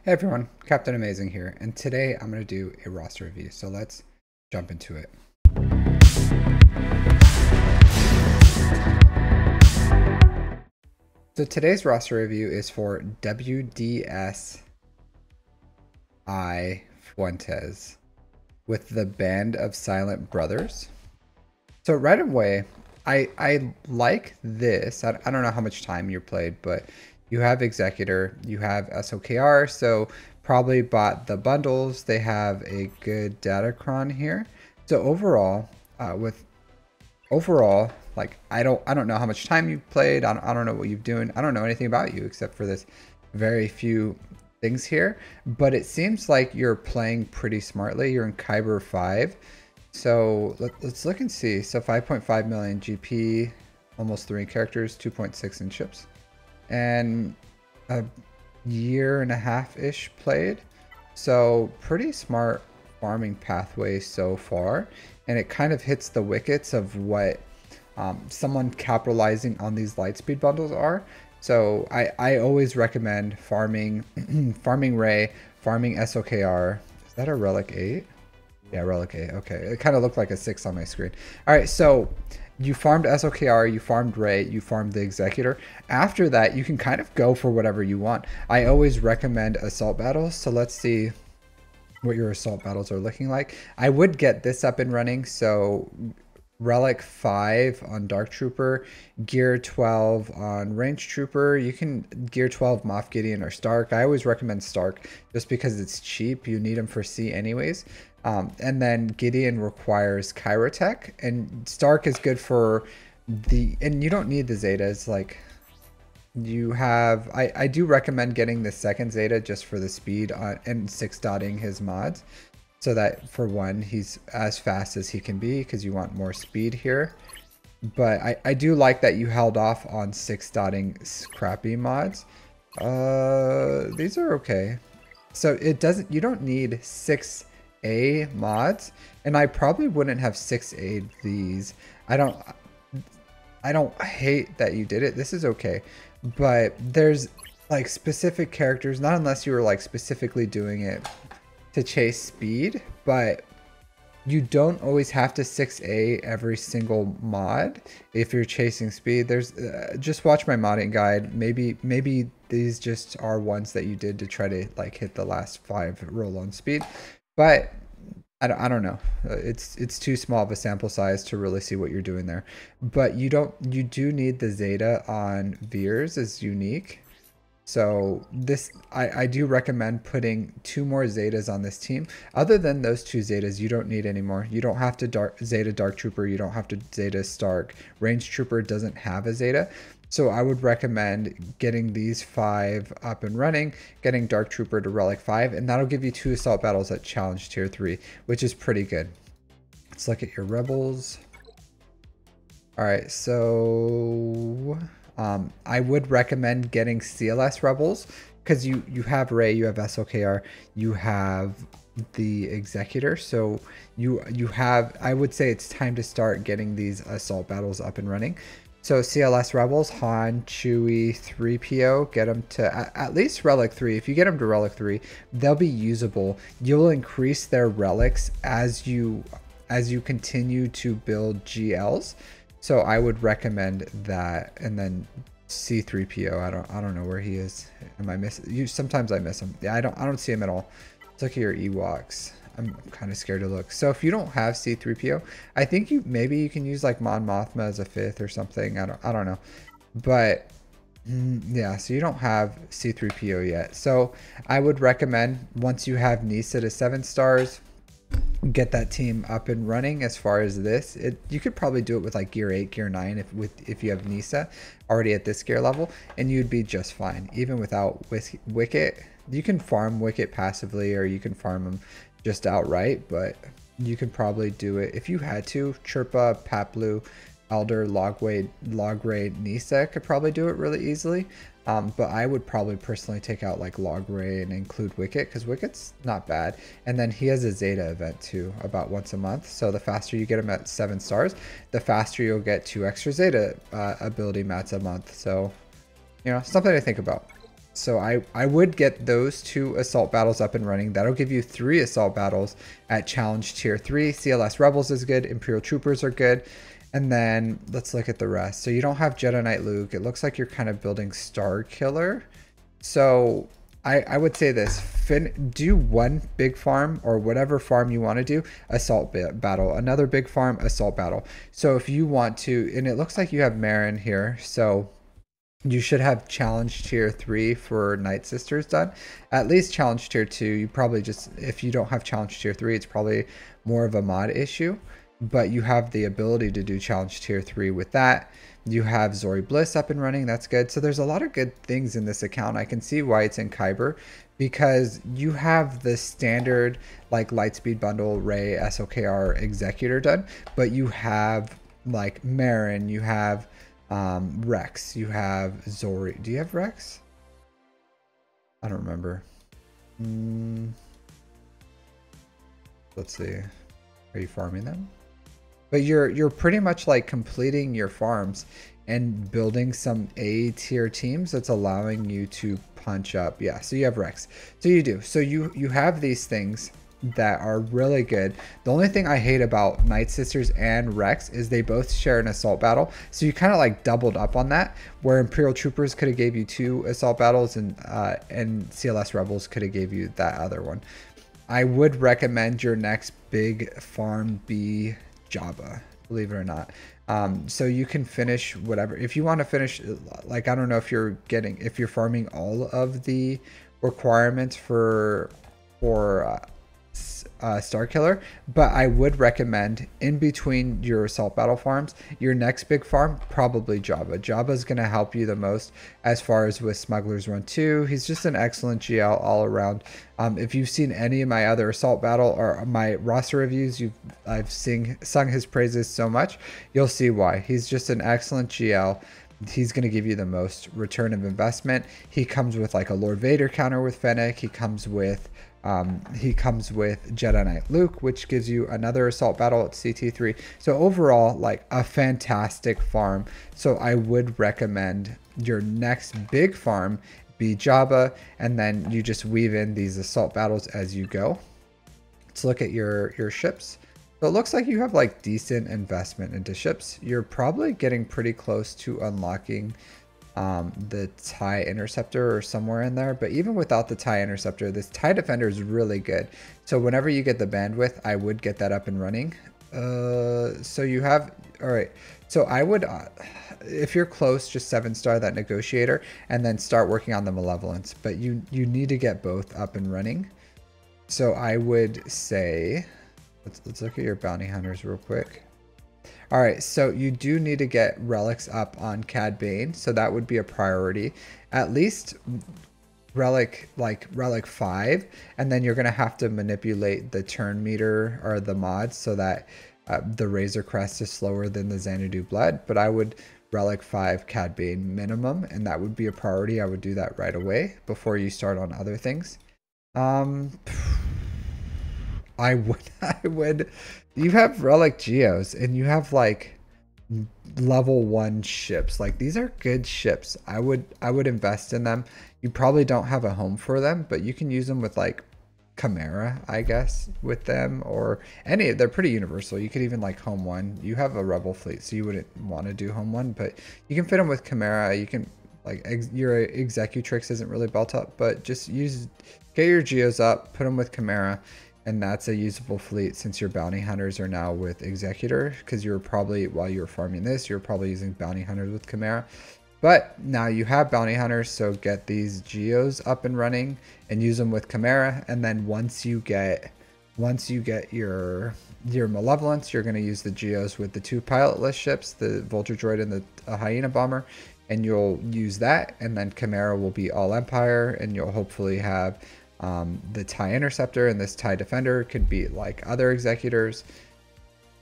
Hey everyone, Captain Amazing here, and today I'm going to do a roster review, so let's jump into it. So today's roster review is for WDSI Fuentes with the Band of Silent Brothers. So right away, I like this. I don't know how much time you played, but you have Executor, you have SOKR, so probably bought the bundles. They have a good Datacron here. So overall, like I don't know how much time you've played. I don't know what you're doing. I don't know anything about you except for this very few things here. But it seems like you're playing pretty smartly. You're in Kyber 5. So let's look and see. So 5.5 million GP, almost 3 characters, 2.6 in chips, and a year and a half-ish played. So pretty smart farming pathway so far. And it kind of hits the wickets of what someone capitalizing on these Lightspeed bundles are. So I always recommend farming farming Ray, farming SOKR. Is that a Relic 8? Yeah, Relic 8. Okay, it kind of looked like a 6 on my screen. All right, so you farmed SOKR, you farmed Ray, you farmed the Executor. After that, you can kind of go for whatever you want. I always recommend assault battles, so let's see what your assault battles are looking like. I would get this up and running, so Relic 5 on Dark Trooper, Gear 12 on Range Trooper. You can Gear 12 Moff Gideon or Stark. I always recommend Stark just because it's cheap. You need him for C anyways. And then Gideon requires Kyrotech, and Stark is good for and you don't need the Zetas. Like, you have, I do recommend getting the second Zeta just for the speed and 6-dotting his mods, so that for one, he's as fast as he can be because you want more speed here. But I do like that you held off on 6-dotting crappy mods. These are okay. So you don't need 6A mods, and I probably wouldn't have 6A these. I don't hate that you did it. This is okay. But there's like specific characters, not unless you were like specifically doing it to chase speed, but you don't always have to 6A every single mod if you're chasing speed. There's just watch my modding guide. Maybe these just are ones that you did to try to like hit the last 5 roll on speed, but I don't know. It's too small of a sample size to really see what you're doing there. But you do need the Zeta on Veers is unique. So this, I do recommend putting 2 more Zetas on this team. Other than those 2 Zetas, you don't need anymore. You don't have to Zeta Dark Trooper. You don't have to Zeta Stark. Range Trooper doesn't have a Zeta. So I would recommend getting these 5 up and running, getting Dark Trooper to Relic 5, and that'll give you 2 assault battles at Challenge Tier 3, which is pretty good. Let's look at your Rebels. All right, so I would recommend getting CLS Rebels because you have Ray, you have SOKR, you have the Executor, so you have, I would say it's time to start getting these assault battles up and running. So CLS Rebels, Han, Chewie, 3PO, get them to at least Relic 3. If you get them to Relic 3, they'll be usable. You'll increase their relics as you continue to build GLs. So I would recommend that. And then C3PO, I don't know where he is. Am I missing? Sometimes I miss him. Yeah, I don't see him at all. Let's look at your Ewoks. I'm kind of scared to look. So if you don't have C3PO, I think maybe you can use like Mon Mothma as a 5th or something. I don't know. But yeah, so you don't have C3PO yet. So I would recommend once you have Nisa to 7 stars, get that team up and running. As far as this, you could probably do it with like Gear 8, Gear 9 if you have Nisa already at this gear level, and you'd be just fine. Even without Wicket, you can farm Wicket passively, or you can farm them just outright, but you could probably do it if you had to. Chirpa, Paplu, Elder, Logray, Nisa could probably do it really easily. But I would probably personally take out like Logray and include Wicket, because Wicket's not bad. And then he has a Zeta event too, about once a month. So the faster you get him at 7 stars, the faster you'll get 2 extra Zeta ability mats a month. So, you know, something to think about. So I would get those 2 assault battles up and running. That'll give you 3 assault battles at challenge tier 3. CLS Rebels is good. Imperial Troopers are good. And then let's look at the rest. So you don't have Jedi Knight Luke. It looks like you're kind of building Star Killer. So I would say this, do 1 big farm or whatever farm you want to do, assault battle, another big farm, assault battle. So if you want to, and it looks like you have Marin here, so you should have challenge tier 3 for Night Sisters done. At least challenge tier 2, you probably just, if you don't have challenge tier 3, it's probably more of a mod issue, but you have the ability to do challenge tier 3 with that. You have Zori Bliss up and running. That's good. So there's a lot of good things in this account. I can see why it's in Kyber, because you have the standard like Lightspeed Bundle, Ray, SOKR, Executor done, but you have like Marin, you have Rex, you have Zori. Do you have Rex? I don't remember. Let's see. Are you farming them? But you're pretty much like completing your farms and building some A tier teams that's allowing you to punch up. Yeah, so you have Rex. So you do. So you have these things that are really good. The only thing I hate about Night Sisters and Rex is they both share an assault battle. So you kind of like doubled up on that, where Imperial Troopers could have gave you 2 assault battles and CLS Rebels could have gave you that other one. I would recommend your next big farm be Jabba, believe it or not. So you can finish whatever, if you want to finish, like I don't know if you're farming all of the requirements for Star Killer, but I would recommend in between your assault battle farms, your next big farm, probably Jabba. Jabba's going to help you the most as far as with Smuggler's Run 2. He's just an excellent GL all around. If you've seen any of my other assault battle or my roster reviews, I've sung his praises so much, you'll see why. He's just an excellent GL. He's going to give you the most return of investment. He comes with like a Lord Vader counter with Fennec. He comes with Jedi Knight Luke, which gives you another assault battle at CT3. So overall, like a fantastic farm. So I would recommend your next big farm be Jabba, and then you just weave in these assault battles as you go. Let's look at your ships. So it looks like you have like decent investment into ships. You're probably getting pretty close to unlocking the TIE Interceptor or somewhere in there, but even without the TIE Interceptor, this TIE Defender is really good. So whenever you get the bandwidth, I would get that up and running. So you have, all right, so I would, if you're close, just 7-star that Negotiator and then start working on the Malevolence, but you need to get both up and running. So I would say, let's look at your Bounty Hunters real quick. All right, so you do need to get relics up on Cad Bane, so that would be a priority. At least relic 5, and then you're gonna have to manipulate the turn meter or the mods so that the Razor Crest is slower than the Xanadu Blood. But I would relic 5 Cad Bane minimum, and that would be a priority. I would do that right away before you start on other things. I would. You have relic Geos, and you have like level 1 ships. Like these are good ships. I would invest in them. You probably don't have a home for them, but you can use them with like Chimera, I guess, with them, or any. They're pretty universal. You could even like home 1. You have a rebel fleet, so you wouldn't want to do home 1, but you can fit them with Chimera. You can like your Executrix isn't really built up, but just get your Geos up, put them with Chimera. And that's a usable fleet since your bounty hunters are now with Executor, because you're probably, while you're farming this, you're probably using bounty hunters with Chimera. But now you have bounty hunters, so get these Geos up and running and use them with Chimera. And then once you get your Malevolence, you're going to use the Geos with the 2 pilotless ships, the Vulture Droid and the Hyena Bomber, and you'll use that. And then Chimera will be all Empire, and you'll hopefully have the TIE Interceptor, and this TIE Defender could be like other Executors.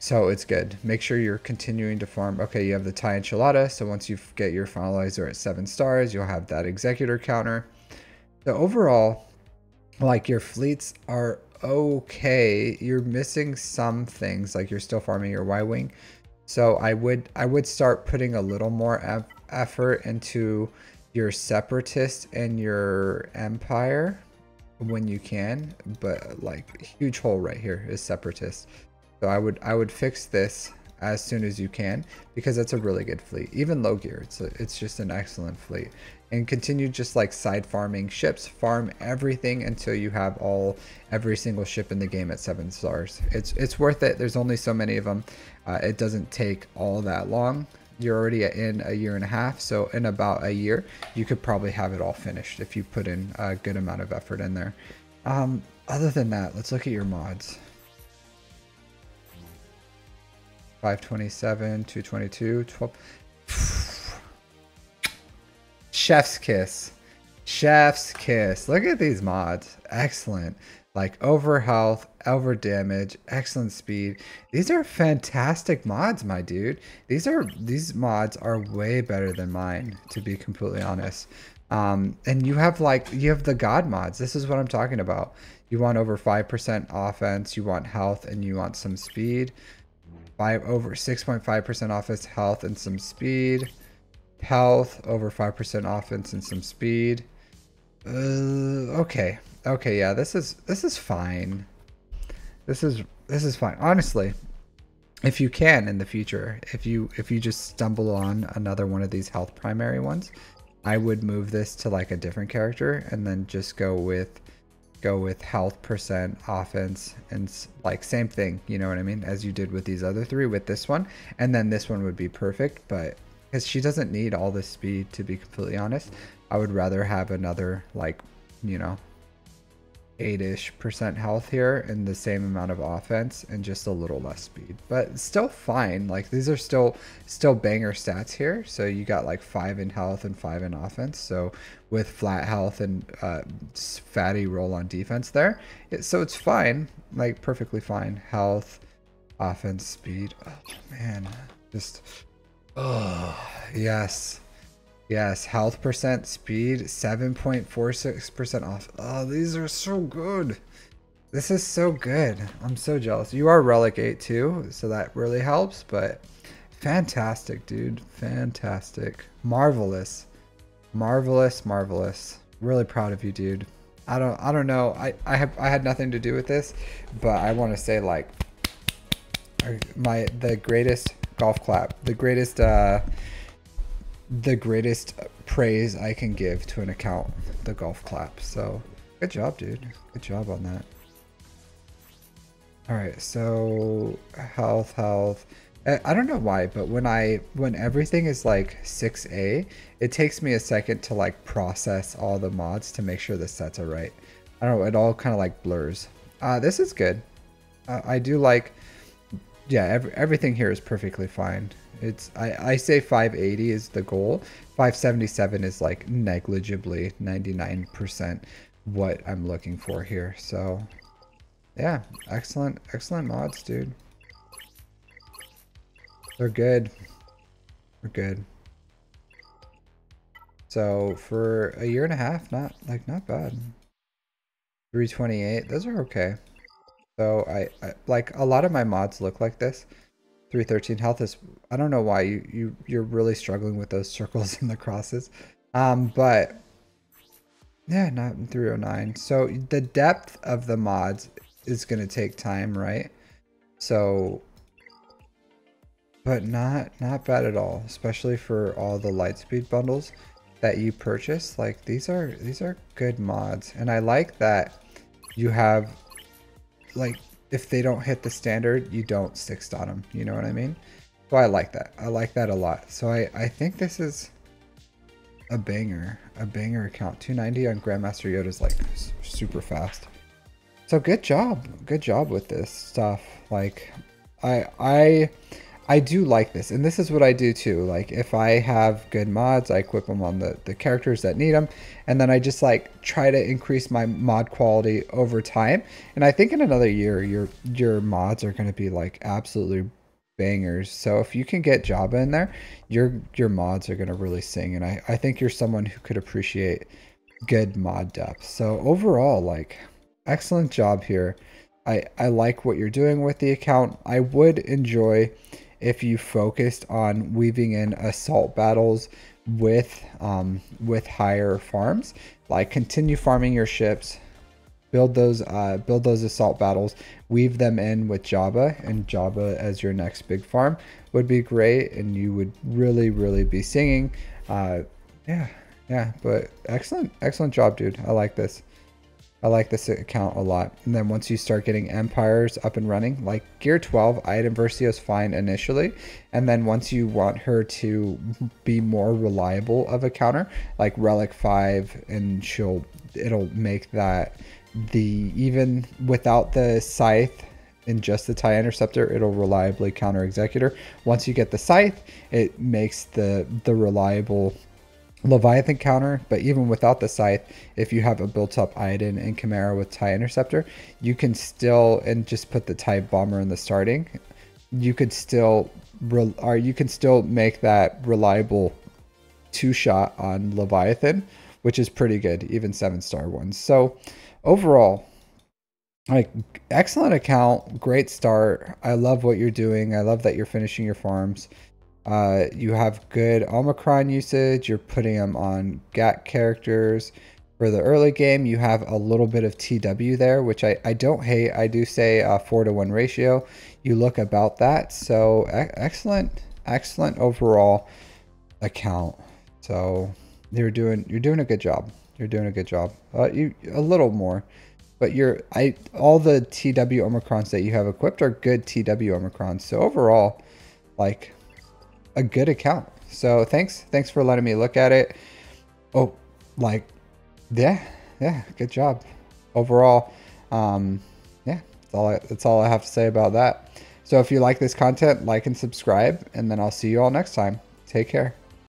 So it's good. Make sure you're continuing to farm. Okay, you have the TIE Enchilada, so once you get your finalizer at 7 stars, you'll have that Executor counter. So overall, like your fleets are okay. You're missing some things, like you're still farming your Y-Wing. So I would start putting a little more effort into your separatist and your empire when you can, but like huge hole right here is separatist. So I would fix this as soon as you can, because it's a really good fleet. Even low gear, it's just an excellent fleet. And continue just like side farming ships, farm everything until you have every single ship in the game at 7 stars. It's worth it. There's only so many of them. It doesn't take all that long. You're already in a year and a half, so in about a year you could probably have it all finished if you put in a good amount of effort in there. Other than that, let's look at your mods. 527, 222, 12. Chef's kiss. Chef's kiss. Look at these mods. Excellent. Like over health, over damage, excellent speed. These are fantastic mods, my dude. These mods are way better than mine, to be completely honest. And you have the god mods. This is what I'm talking about. You want over 5% offense, you want health, and you want some speed. Over 6.5% offense, health, and some speed. Health, over 5% offense and some speed. Okay. Okay, yeah, this is fine. This is fine. Honestly, if you can in the future, if you just stumble on another one of these health primary ones, I would move this to like a different character and then just go with health percent, offense, and like same thing, you know what I mean, as you did with these other three with this one, and then this one would be perfect. But because she doesn't need all this speed, to be completely honest, I would rather have another, like, you know, 8-ish% health here and the same amount of offense and just a little less speed, but still fine. Like, these are still banger stats here. So you got like 5 in health and 5 in offense, so with flat health and fatty roll on defense there, so it's fine, like perfectly fine. Health, offense, speed. Oh man, just yes. Yes, health percent, speed, 7.46% off. Oh, these are so good. This is so good. I'm so jealous. You are Relic 8 too, so that really helps, but fantastic, dude. Fantastic. Marvelous. Marvelous, marvelous. Really proud of you, dude. I don't know. I had nothing to do with this, but I want to say, like, the greatest golf clap. The greatest praise I can give to an account, the golf clap. So good job, dude. Good job on that. All right, so health. I don't know why, but when everything is like 6A, it takes me a second to like process all the mods to make sure the sets are right. I don't know, it all kind of like blurs. This is good. I do like, yeah, everything here is perfectly fine. I say 580 is the goal. 577 is like negligibly 99% what I'm looking for here. So yeah, excellent mods, dude. They're good. We're good. So for a year and a half, not bad. 328, those are okay. So I like, a lot of my mods look like this. 313 health is, I don't know why you're really struggling with those circles and the crosses. But yeah, not 309. So the depth of the mods is going to take time, right? So, but not bad at all, especially for all the Lightspeed bundles that you purchase. Like, these are good mods, and I like that you have, like, if they don't hit the standard, you don't 6-dot them. You know what I mean? So I like that. I like that a lot. So I think this is a banger account. 290 on Grandmaster Yoda's like super fast. So good job with this stuff. Like, I do like this, and this is what I do too. Like, if I have good mods, I equip them on the characters that need them, and then I just like try to increase my mod quality over time. And I think in another year, your mods are going to be like absolutely bangers. So if you can get Jabba in there, your mods are going to really sing. And I think you're someone who could appreciate good mod depth. So overall, like, excellent job here. I like what you're doing with the account. I would enjoy if you focused on weaving in assault battles with higher farms. Like, continue farming your ships, build those assault battles, weave them in with Java, and Java as your next big farm would be great, and you would really be singing. Yeah, yeah, but excellent job, dude. I like this. I like this account a lot. And then once you start getting empires up and running, like gear 12, item Versio is fine initially. And then once you want her to be more reliable of a counter, like relic 5, and it'll make that even without the scythe and just the TIE interceptor, it'll reliably counter executor. Once you get the scythe, it makes the reliable Leviathan counter. But even without the scythe, if you have a built up Iden and Chimera with TIE interceptor, you can still, and just put the TIE bomber in the starting, you could still make that reliable 2-shot on Leviathan, which is pretty good, even 7-star ones. So overall, like, excellent account, great start. I love what you're doing. I love that you're finishing your farms. You have good Omicron usage. You're putting them on GAT characters. For the early game, you have a little bit of TW there, which I don't hate. I do say 4-to-1 ratio. You look about that. So excellent overall account. So you're doing a good job. You're doing a good job. A little more, but all the TW Omicrons that you have equipped are good TW Omicrons. So overall, like, a good account. So thanks for letting me look at it. Oh, like, yeah, good job overall. Yeah, that's all I have to say about that. So if you like this content, like and subscribe, and then I'll see you all next time. Take care.